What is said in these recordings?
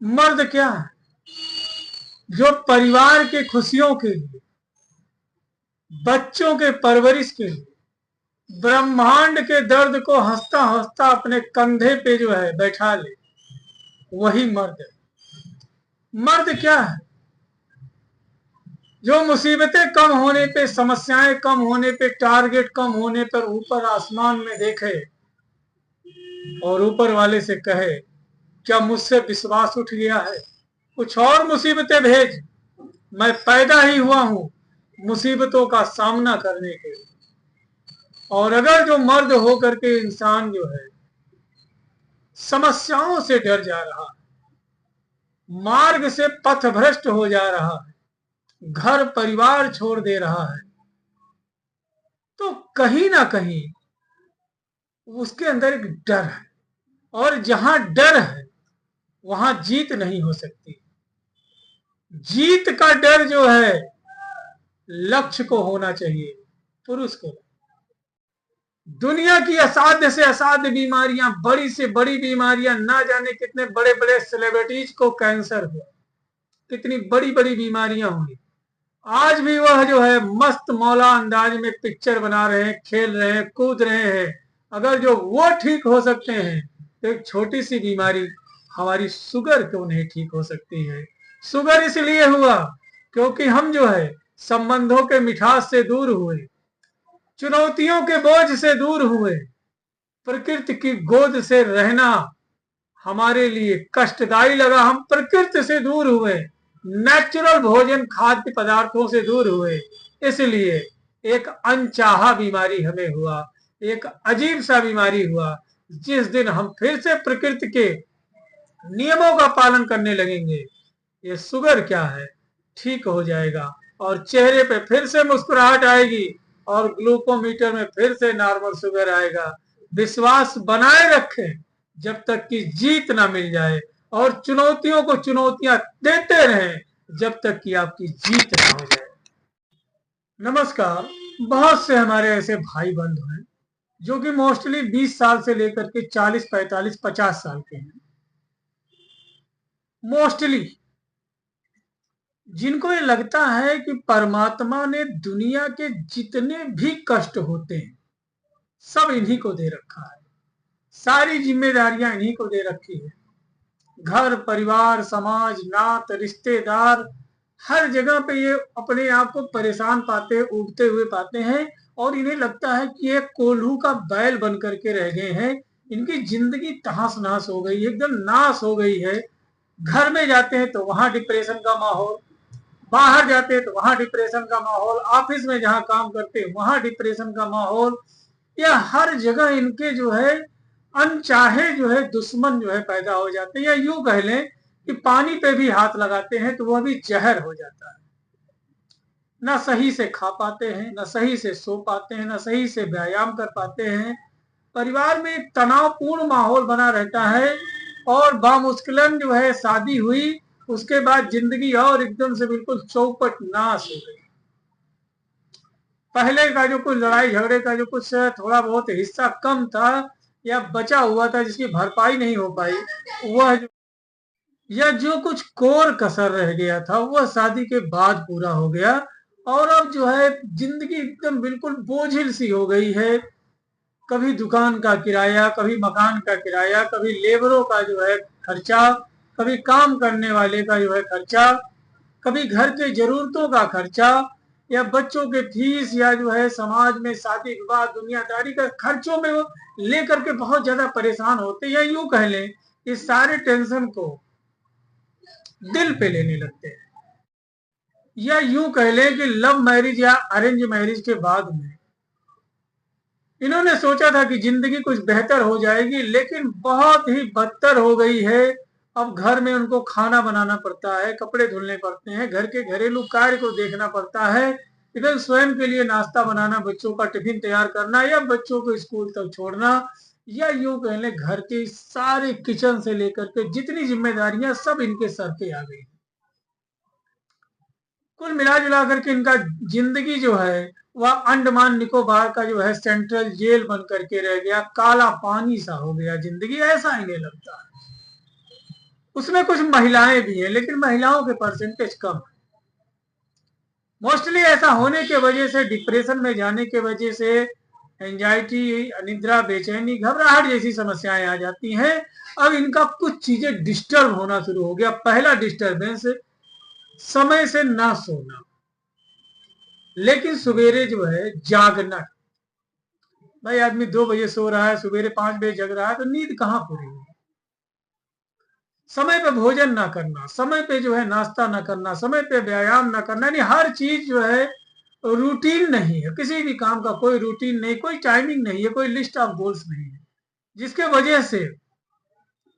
मर्द क्या है? जो परिवार के खुशियों के लिए, बच्चों के परवरिश के लिए, ब्रह्मांड के दर्द को हंसता हंसता अपने कंधे पे जो है बैठा ले, वही मर्द है। मर्द क्या है? जो मुसीबतें कम होने पे, समस्याएं कम होने पे, टारगेट कम होने पर ऊपर आसमान में देखे और ऊपर वाले से कहे, क्या मुझसे विश्वास उठ गया है? कुछ और मुसीबतें भेज, मैं पैदा ही हुआ हूं मुसीबतों का सामना करने के लिए। और अगर जो मर्द होकर के इंसान जो है समस्याओं से डर जा रहा है, मार्ग से पथभ्रष्ट हो जा रहा है, घर परिवार छोड़ दे रहा है, तो कहीं ना कहीं उसके अंदर एक डर है। और जहां डर है वहां जीत नहीं हो सकती। जीत का डर जो है लक्ष्य को होना चाहिए, पुरुष को। दुनिया की असाध्य से असाध्य बीमारियां, बड़ी से बड़ी बीमारियां, ना जाने कितने बड़े बड़े सेलिब्रिटीज को कैंसर हुआ, कितनी बड़ी बड़ी बीमारियां हुई। आज भी वह जो है मस्त मौला अंदाज में पिक्चर बना रहे हैं, खेल रहे हैं, कूद रहे हैं। अगर जो वो ठीक हो सकते हैं तो एक छोटी सी बीमारी हमारी शुगर क्यों नहीं ठीक हो सकती है? शुगर इसलिए हुआ क्योंकि हम जो है संबंधों के मिठास से दूर हुए, चुनौतियों के बोझ से दूर हुए, प्रकृति की गोद से रहना हमारे लिए कष्टदायी लगा, हम प्रकृति से दूर हुए, नेचुरल भोजन खाद्य पदार्थों से दूर हुए, इसलिए एक अनचाहा बीमारी हमें हुआ, एक अजीब सा बीमारी हुआ। जिस दिन हम फिर से प्रकृति के नियमों का पालन करने लगेंगे, ये शुगर क्या है ठीक हो जाएगा और चेहरे पे फिर से मुस्कुराहट आएगी और ग्लूकोमीटर में फिर से नॉर्मल शुगर आएगा। विश्वास बनाए रखें जब तक कि जीत ना मिल जाए, और चुनौतियों को चुनौतियां देते रहें जब तक कि आपकी जीत ना हो जाए। नमस्कार। बहुत से हमारे ऐसे भाई बंधु हैं जो कि मोस्टली 20 साल से लेकर के 40, 45, 50 साल के हैं, मोस्टली, जिनको ये लगता है कि परमात्मा ने दुनिया के जितने भी कष्ट होते हैं सब इन्हीं को दे रखा है, सारी जिम्मेदारियां इन्हीं को दे रखी है। घर परिवार समाज नात रिश्तेदार, हर जगह पे ये अपने आप को परेशान पाते, उगते हुए पाते हैं और इन्हें लगता है कि ये कोल्हू का बैल बन करके रह गए हैं। इनकी जिंदगी तहस नहस हो गई, एकदम नाश हो गई है। घर में जाते हैं तो वहां डिप्रेशन का माहौल, बाहर जाते हैं तो वहां डिप्रेशन का माहौल, ऑफिस में जहां काम करते हैं वहां डिप्रेशन का माहौल, या हर जगह इनके जो है अनचाहे जो है दुश्मन जो है पैदा हो जाते हैं। या यूं कह लें कि पानी पे भी हाथ लगाते हैं तो वह भी जहर हो जाता है। ना सही से खा पाते हैं, ना सही से सो पाते हैं, ना सही से व्यायाम कर पाते हैं। परिवार में एक तनावपूर्ण माहौल बना रहता है और बामुश्किलन जो है शादी हुई, उसके बाद जिंदगी और एकदम से बिल्कुल चौपट नाश हो गई। पहले का जो कुछ लड़ाई झगड़े का जो कुछ थोड़ा बहुत हिस्सा कम था या बचा हुआ था जिसकी भरपाई नहीं हो पाई, वह या जो कुछ कोर कसर रह गया था वह शादी के बाद पूरा हो गया। और अब जो है जिंदगी एकदम बिल्कुल बोझिल सी हो गई है। कभी दुकान का किराया, कभी मकान का किराया, कभी लेबरों का जो है खर्चा, कभी काम करने वाले का जो है खर्चा, कभी घर के जरूरतों का खर्चा, या बच्चों के फीस, या जो है समाज में शादी विवाह दुनियादारी का खर्चों में वो लेकर के बहुत ज्यादा परेशान होते, या यूं कह लें इस सारे टेंशन को दिल पे लेने लगते हैं। या यूं कह लें कि लव मैरिज या अरेंज मैरिज के बाद में इन्होंने सोचा था कि जिंदगी कुछ बेहतर हो जाएगी, लेकिन बहुत ही बदतर हो गई है। अब घर में उनको खाना बनाना पड़ता है, कपड़े धुलने पड़ते हैं, घर के घरेलू कार्य को देखना पड़ता है, इधर स्वयं के लिए नाश्ता बनाना, बच्चों का टिफिन तैयार करना या बच्चों को स्कूल तक छोड़ना, या यूं कह लें घर के सारे किचन से लेकर के जितनी जिम्मेदारियां सब इनके सर पे आ गई। कुल मिला जुला करके इनका जिंदगी जो है वह अंडमान निकोबार का जो है सेंट्रल जेल बन करके रह गया, काला पानी सा हो गया जिंदगी, ऐसा इन्हें लगता है। उसमें कुछ महिलाएं भी हैं, लेकिन महिलाओं के परसेंटेज कम है। मोस्टली ऐसा होने के वजह से, डिप्रेशन में जाने के वजह से, एंजाइटी, अनिद्रा, बेचैनी, घबराहट जैसी समस्याएं आ जाती हैं। अब इनका कुछ चीजें डिस्टर्ब होना शुरू हो गया। पहला डिस्टर्बेंस, समय से ना सोना, लेकिन सवेरे जो है जागना। भाई आदमी 2 बजे सो रहा है, सवेरे 5 बजे जग रहा है, तो नींद कहाँ पूरी हुई। समय पे भोजन ना करना, समय पे जो है नाश्ता ना करना, समय पे व्यायाम ना करना, यानी हर चीज जो है रूटीन नहीं है। किसी भी काम का कोई रूटीन नहीं, कोई टाइमिंग नहीं है, कोई लिस्ट ऑफ गोल्स नहीं है, जिसके वजह से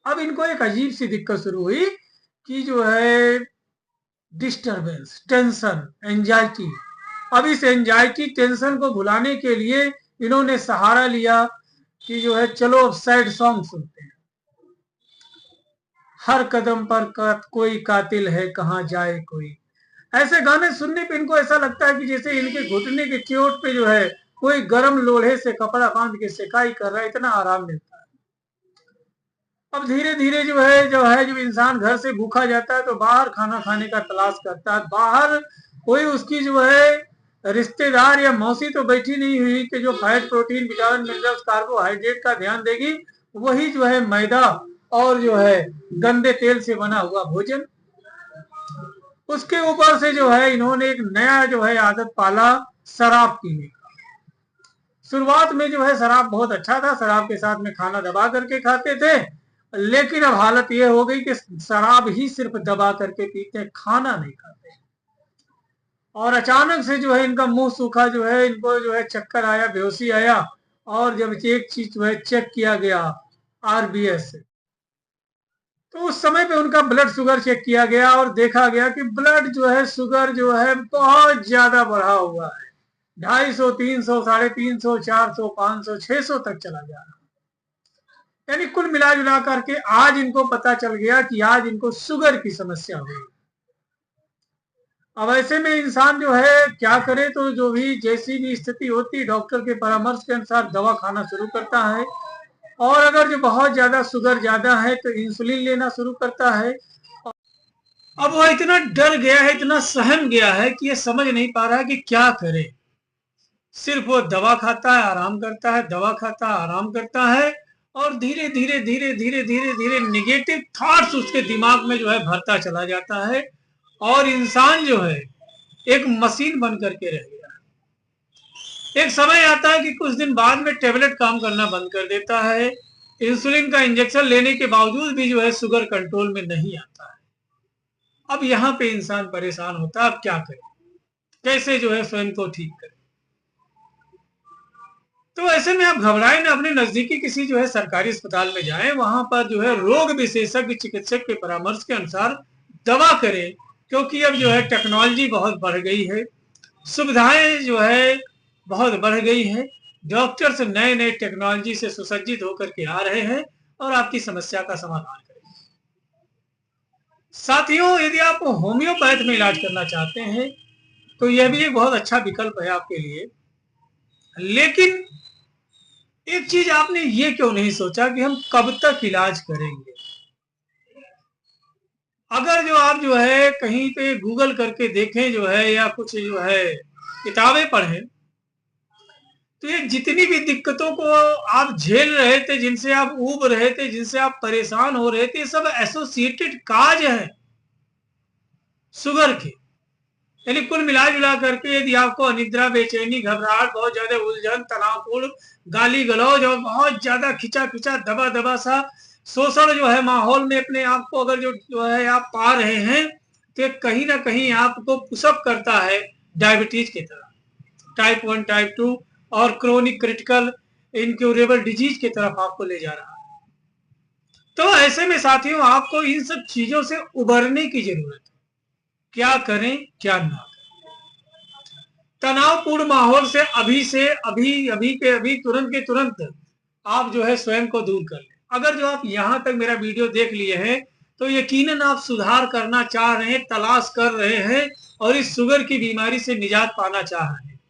अब इनको एक अजीब सी दिक्कत शुरू हुई कि जो है डिस्टरबेंस, टेंशन, एंजाइटी। अब इस एंजाइटी, टेंशन को भुलाने के लिए इन्होंने सहारा लिया कि जो है चलो अब सैड सॉन्ग सुनते हैं। हर कदम पर कोई कातिल है, कहाँ जाए कोई। ऐसे गाने सुनने पे इनको ऐसा लगता है कि जैसे इनके घुटने के चोट पे जो है कोई गर्म लोहे से कपड़ा बांध के सिकाई कर रहा है, इतना आराम मिलता है। अब धीरे धीरे जो है जब इंसान घर से भूखा जाता है तो बाहर खाना खाने का तलाश करता है। बाहर कोई उसकी जो है रिश्तेदार या मौसी तो बैठी नहीं हुई कि जो fat, protein, vitamin, minerals, carbohydrate का ध्यान देगी। वही जो है मैदा और जो है गंदे तेल से बना हुआ भोजन। उसके ऊपर से जो है इन्होंने एक नया जो है आदत पाला, शराब पीने का। शुरुआत में जो है शराब बहुत अच्छा था, शराब के साथ में खाना दबा करके खाते थे, लेकिन अब हालत ये हो गई कि शराब ही सिर्फ दबा करके पीते हैं, खाना नहीं खाते। और अचानक से जो है इनका मुंह सूखा, जो है इनको जो है चक्कर आया, बेहोशी आया। और जब एक चीज जो है चेक किया गया आरबीएस से, तो उस समय पे उनका ब्लड शुगर चेक किया गया और देखा गया कि ब्लड जो है शुगर जो है बहुत ज्यादा बढ़ा हुआ है। 250, 300, 350, 400, 500, 600 तक चला जा रहा। यानी कुल मिला जुला करके आज इनको पता चल गया कि आज इनको शुगर की समस्या हुई। अब ऐसे में इंसान जो है क्या करे, तो जो भी जैसी भी स्थिति होती है डॉक्टर के परामर्श के अनुसार दवा खाना शुरू करता है। और अगर जो बहुत ज्यादा शुगर ज्यादा है तो इंसुलिन लेना शुरू करता है। अब वो इतना डर गया है, इतना सहम गया है कि ये समझ नहीं पा रहा है कि क्या करे। सिर्फ वो दवा खाता है, आराम करता है, दवा खाता है, आराम करता है। और धीरे धीरे धीरे धीरे धीरे धीरे निगेटिव थॉट्स उसके दिमाग में जो है भरता चला जाता है। और इंसान जो है एक मशीन बन करके रह गया। एक समय आता है कि कुछ दिन बाद में टेबलेट काम करना बंद कर देता है। इंसुलिन का इंजेक्शन लेने के बावजूद भी जो है शुगर कंट्रोल में नहीं आता है। अब यहाँ पे इंसान परेशान होता है, अब क्या करे, कैसे जो है स्वयं को ठीक करे। तो ऐसे में आप घबराएं ना, अपने नजदीकी किसी जो है सरकारी अस्पताल में जाएं, वहां पर जो है रोग विशेषज्ञ चिकित्सक के परामर्श के अनुसार दवा करें। क्योंकि अब जो है टेक्नोलॉजी बहुत बढ़ गई है, सुविधाएं जो है बहुत बढ़ गई हैं। डॉक्टर्स नए नए टेक्नोलॉजी से सुसज्जित होकर के आ रहे हैं और आपकी समस्या का समाधान करेंगे। साथियों, यदि आप होम्योपैथ में इलाज करना चाहते हैं तो यह भी एक बहुत अच्छा विकल्प है आपके लिए। लेकिन एक चीज आपने ये क्यों नहीं सोचा कि हम कब तक इलाज करेंगे। अगर जो आप जो है कहीं पे गूगल करके देखें जो है, या कुछ जो है किताबें पढ़ें, तो ये जितनी भी दिक्कतों को आप झेल रहे थे, जिनसे आप ऊब रहे थे, जिनसे आप परेशान हो रहे थे, ये सब एसोसिएटेड काज है शुगर के। यानी कुल मिला जुला करके यदि आपको अनिद्रा, बेचैनी, घबराहट, बहुत ज्यादा उलझन, तनावपूर्ण, गाली गलौज और बहुत ज्यादा खिंचा खिंचा, दबा दबा सा शोषण जो है माहौल में अपने आप को अगर जो है आप पा रहे हैं, तो कहीं ना कहीं आपको पुशअप करता है डायबिटीज की तरह, टाइप 1, टाइप 2 और क्रोनिक क्रिटिकल इनक्यूरेबल डिजीज की तरफ आपको ले जा रहा है। तो ऐसे में साथियों आपको इन सब चीजों से उबरने की जरूरत है। क्या करें क्या ना करें। तनावपूर्ण माहौल से अभी तुरंत के तुरंत आप जो है स्वयं को दूर कर लें। अगर जो आप यहां तक मेरा वीडियो देख लिए हैं तो यकीनन आप सुधार करना चाह रहे हैं, तलाश कर रहे हैं और इस शुगर की बीमारी से निजात पाना चाह रहे हैं।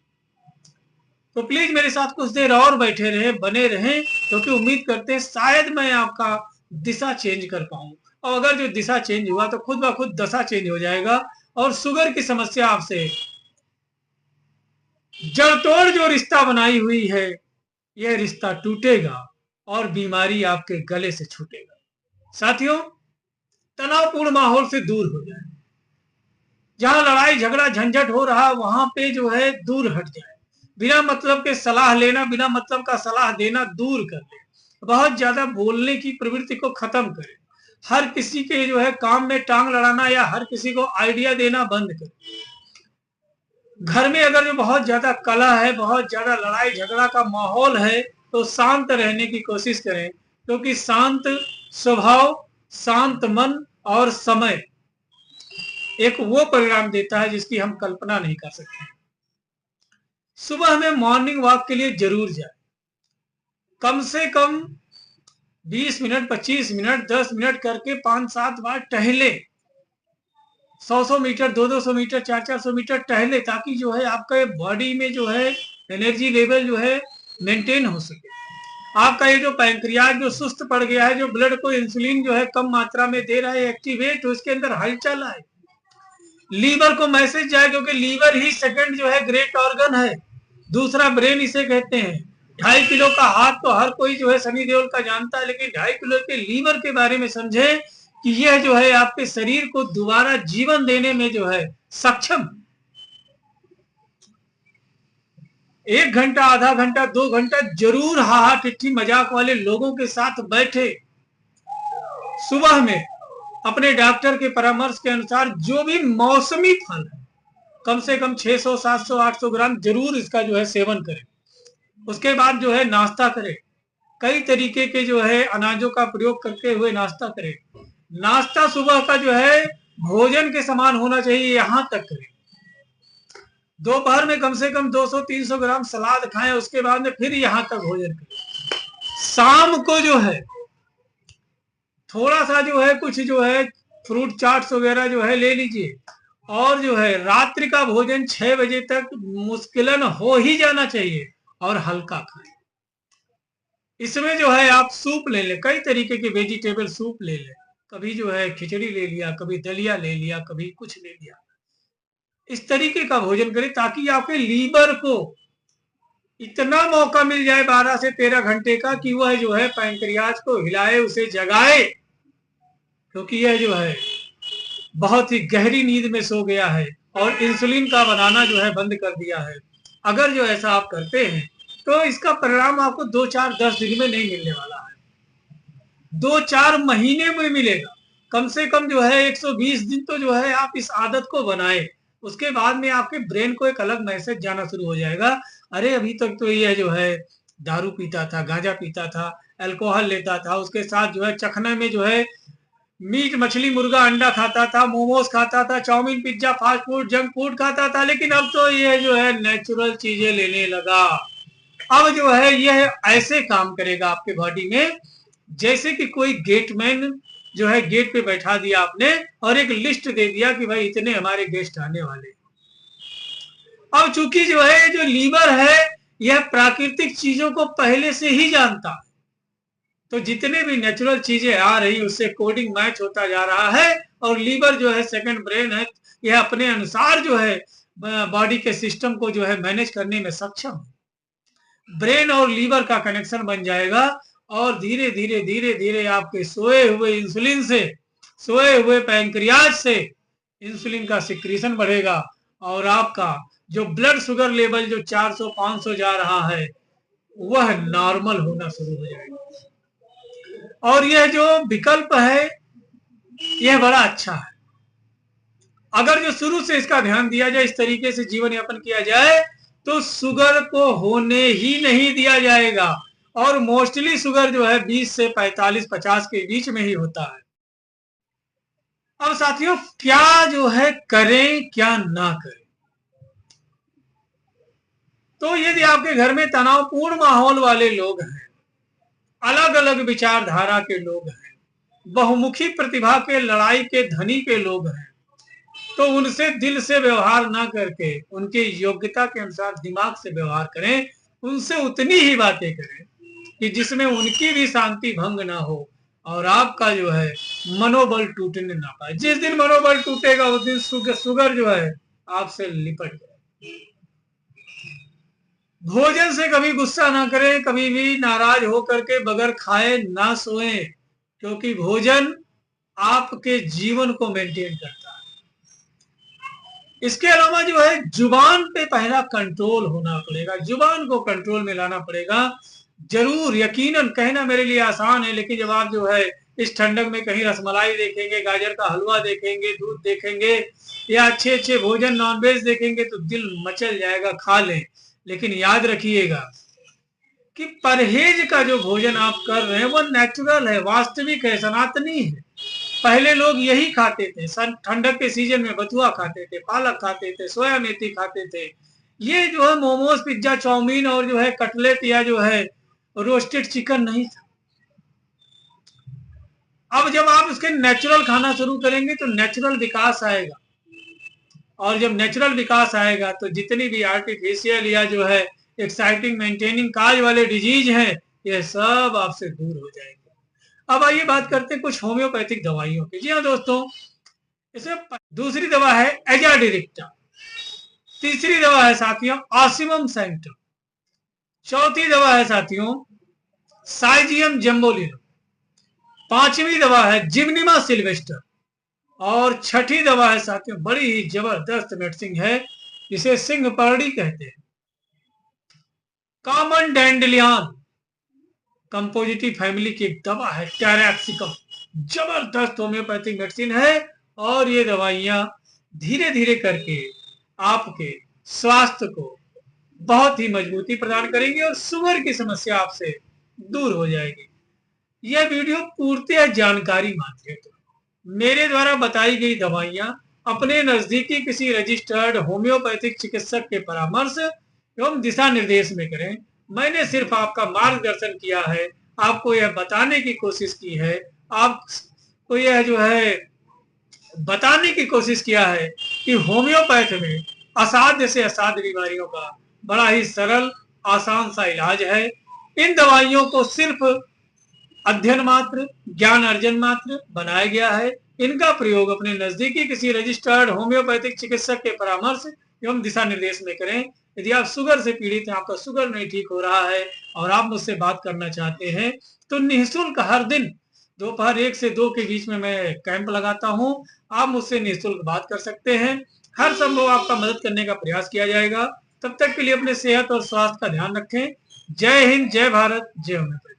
तो प्लीज मेरे साथ कुछ देर और बैठे रहें, बने रहें, क्योंकि उम्मीद करते हैं शायद मैं आपका दिशा चेंज कर पाऊं और अगर जो दिशा चेंज हुआ तो खुद ब खुद दशा चेंज हो जाएगा और शुगर की समस्या आपसे जड़तोड़ जो रिश्ता बनाई हुई है यह रिश्ता टूटेगा और बीमारी आपके गले से छूटेगा। साथियों, तनावपूर्ण माहौल से दूर हो जाए, जहां लड़ाई झगड़ा झंझट हो रहा वहां पे जो है दूर हट जाए, बिना मतलब के सलाह लेना, बिना मतलब का सलाह देना दूर कर ले, बहुत ज्यादा बोलने की प्रवृत्ति को खत्म करें, हर किसी के जो है काम में टांग लड़ाना या हर किसी को आइडिया देना बंद करें। घर में अगर जो बहुत ज्यादा कलह है, बहुत ज्यादा लड़ाई झगड़ा का माहौल है तो शांत रहने की कोशिश करें, क्योंकि शांत स्वभाव, शांत मन और समय एक वो परिणाम देता है जिसकी हम कल्पना नहीं कर सकते। सुबह में मॉर्निंग वॉक के लिए जरूर जाए, कम से कम 20 मिनट, 25 मिनट, 10 मिनट करके 5-7 बार टहले, 100-100 मीटर, 200-200 मीटर, 400-400 मीटर टहले, ताकि जो है आपका बॉडी में जो है एनर्जी लेवल जो है मेंटेन हो सके। आपका ये जो पैंक्रियाज जो सुस्त पड़ गया है, जो ब्लड को इंसुलिन जो है कम मात्रा में दे रहा है, एक्टिवेट, उसके अंदर हलचल आए, लीवर को मैसेज जाए, क्योंकि लीवर ही सेकंड जो है ग्रेट ऑर्गन है, दूसरा ब्रेन इसे कहते हैं। 2.5 किलो का हाथ तो हर कोई जो है सनी देओल का जानता है, लेकिन 2.5 किलो के लीवर के बारे में समझे कि यह जो है आपके शरीर को दोबारा जीवन देने में जो है सक्षम। 1 घंटा, आधा घंटा, 2 घंटा जरूर हाहा ठिट्ठी मजाक वाले लोगों के साथ बैठे, सुबह में अपने डॉक्टर के परामर्श के अनुसार जो भी मौसमी फल है कम से कम 600, 700, 800 ग्राम जरूर इसका जो है सेवन करें। उसके बाद जो है नाश्ता करें, कई तरीके के जो है अनाजों का प्रयोग करते हुए नाश्ता करें। नाश्ता सुबह का जो है भोजन के समान होना चाहिए, यहां तक करें। दोपहर में कम से कम 200-300 ग्राम सलाद खाएं, उसके बाद में फिर यहां तक भोजन करें। शाम को जो है थोड़ा सा जो है कुछ जो है फ्रूट चाट्स वगैरह जो है ले लीजिए, और जो है रात्रि का भोजन 6 बजे तक मुश्किलन हो ही जाना चाहिए और हल्का खाएं। इसमें जो है आप सूप ले लें, कई तरीके के वेजिटेबल सूप ले लें, कभी जो है खिचड़ी ले लिया, कभी दलिया ले लिया, कभी कुछ ले लिया, इस तरीके का भोजन करें ताकि आपके लीवर को इतना मौका मिल जाए 12 से 13 घंटे का कि वह जो है पैंक्रियाज को हिलाए, उसे जगाए, क्योंकि यह जो है बहुत ही गहरी नींद में सो गया है और इंसुलिन का बनाना जो है बंद कर दिया है। अगर जो ऐसा आप करते हैं तो इसका परिणाम आपको 2-4-10 दिन में नहीं मिलने वाला है, 2-4 महीने में मिलेगा। कम से कम जो है 120 दिन तो जो है आप इस आदत को बनाए, उसके बाद में आपके ब्रेन को एक अलग मैसेज जाना शुरू हो जाएगा, अरे अभी तक तो ये जो है दारू पीता था, गांजा पीता था, अल्कोहल लेता था, उसके साथ जो है चखना में जो है मीट मछली मुर्गा अंडा खाता था, मोमोज खाता था, chowmein pizza fast food junk food खाता था, लेकिन अब तो ये जो है नेचुरल चीजें लेने लगा। अब जो है यह ऐसे काम करेगा आपके बॉडी में जैसे कि कोई गेटमैन जो है गेट पे बैठा दिया आपने और एक लिस्ट दे दिया कि भाई इतने हमारे गेस्ट आने वाले। अब चूंकि जो है जो लीवर है यह प्राकृतिक चीजों को पहले से ही जानता है, तो जितने भी नेचुरल चीजें आ रही उससे कोडिंग मैच होता जा रहा है, और लीवर जो है सेकंड ब्रेन है, यह अपने अनुसार जो है बॉडी के सिस्टम को जो है मैनेज करने में सक्षम। ब्रेन और लीवर का कनेक्शन बन जाएगा और धीरे धीरे धीरे धीरे आपके सोए हुए इंसुलिन से, सोए हुए पैंक्रियाज से इंसुलिन का सिक्रीशन बढ़ेगा और आपका जो ब्लड शुगर लेवल जो 400-500 जा रहा है वह नॉर्मल होना शुरू हो जाएगा। और यह जो विकल्प है यह बड़ा अच्छा है, अगर जो शुरू से इसका ध्यान दिया जाए, इस तरीके से जीवन यापन किया जाए तो शुगर को होने ही नहीं दिया जाएगा, और मोस्टली शुगर जो है 20 से 45-50 के बीच में ही होता है। अब साथियों क्या जो है करें क्या ना करें, तो यदि आपके घर में तनावपूर्ण माहौल वाले लोग हैं, अलग अलग विचारधारा के लोग हैं, बहुमुखी प्रतिभा के लड़ाई के धनी के लोग हैं, तो उनसे दिल से व्यवहार ना करके उनके योग्यता के अनुसार दिमाग से व्यवहार करें, उनसे उतनी ही बातें करें कि जिसमें उनकी भी शांति भंग ना हो और आपका जो है मनोबल टूटने ना पाए। जिस दिन मनोबल टूटेगा उस दिन शुगर जो है आपसे लिपट जाए। भोजन से कभी गुस्सा ना करें, कभी भी नाराज होकर के बगैर खाए ना सोएं, क्योंकि भोजन आपके जीवन को मेंटेन करता है। इसके अलावा जो है जुबान पे पहला कंट्रोल होना पड़ेगा, जुबान को कंट्रोल में लाना पड़ेगा। जरूर यकीनन कहना मेरे लिए आसान है, लेकिन जब आप जो है इस ठंडक में कहीं रसमलाई देखेंगे, गाजर का हलवा देखेंगे, दूध देखेंगे या अच्छे अच्छे भोजन नॉनवेज देखेंगे तो दिल मचल जाएगा, खा लें। लेकिन याद रखिएगा कि परहेज का जो भोजन आप कर रहे हैं वो नेचुरल है, वास्तविक है, सनातनी है। पहले लोग यही खाते थे, ठंडक के सीजन में बथुआ खाते थे, पालक खाते थे, सोया मेथी खाते थे। ये जो है मोमोज, पिज्जा, चाउमीन और जो है कटलेट या जो है रोस्टेड चिकन नहीं था। अब जब आप उसके नेचुरल खाना शुरू करेंगे तो नेचुरल विकास आएगा, और जब नेचुरल विकास आएगा तो जितनी भी आर्टिफिशियल या जो है एक्साइटिंग मेंटेनिंग काज वाले डिजीज हैं ये सब आपसे दूर हो जाएंगे। अब आइए बात करते हैं कुछ होम्योपैथिक दवाइयों की। जी हाँ दोस्तों, इसमें दूसरी दवा है एजाडिरिक्टा, तीसरी दवा है साथियों ऑसिमम सेंटर, चौथी दवा है साथियों साइजियम जम्बोलिनो, पांचवी दवा है जिम्निमा सिल्वेस्टर, और छठी दवा है साथियों बड़ी ही जबरदस्त मेडिसिन है जिसे सिंह परड़ी कहते हैं, कॉमन डैंडलियन कंपोजिटिव फैमिली की एक दवा है टैरेक्सिकम। जबरदस्त होम्योपैथिक मेडिसिन है, और ये दवाइयां धीरे धीरे करके आपके स्वास्थ्य को बहुत ही मजबूती प्रदान करेंगी और शुगर की समस्या आपसे दूर हो जाएगी। यह वीडियो पूर्णतः जानकारी मात्र है। मेरे द्वारा बताई गई दवाइयां अपने नजदीकी किसी रजिस्टर्ड होम्योपैथिक चिकित्सक के परामर्श एवं दिशा निर्देश में करें। मैंने सिर्फ आपका मार्गदर्शन किया है, आपको यह बताने की कोशिश की है, आपको यह जो है बताने की कोशिश किया है कि होम्योपैथ में असाध्य से असाध्य बीमारियों का बड़ा ही सरल आसान सा इलाज है। इन दवाइयों को सिर्फ अध्ययन मात्र, ज्ञान अर्जन मात्र बनाया गया है। इनका प्रयोग अपने नजदीकी किसी रजिस्टर्ड होम्योपैथिक चिकित्सक के परामर्श एवं दिशा निर्देश में करें। यदि आप शुगर से पीड़ित हैं, आपका शुगर नहीं ठीक हो रहा है और आप मुझसे बात करना चाहते हैं तो निःशुल्क हर दिन दोपहर 1 से 2 के बीच में मैं कैंप लगाता हूं। आप मुझसे निःशुल्क बात कर सकते हैं। हर संभव आपका मदद करने का प्रयास किया जाएगा। तब तक के लिए अपने सेहत और स्वास्थ्य का ध्यान रखें। जय हिंद, जय भारत, जय होम्योपैथी।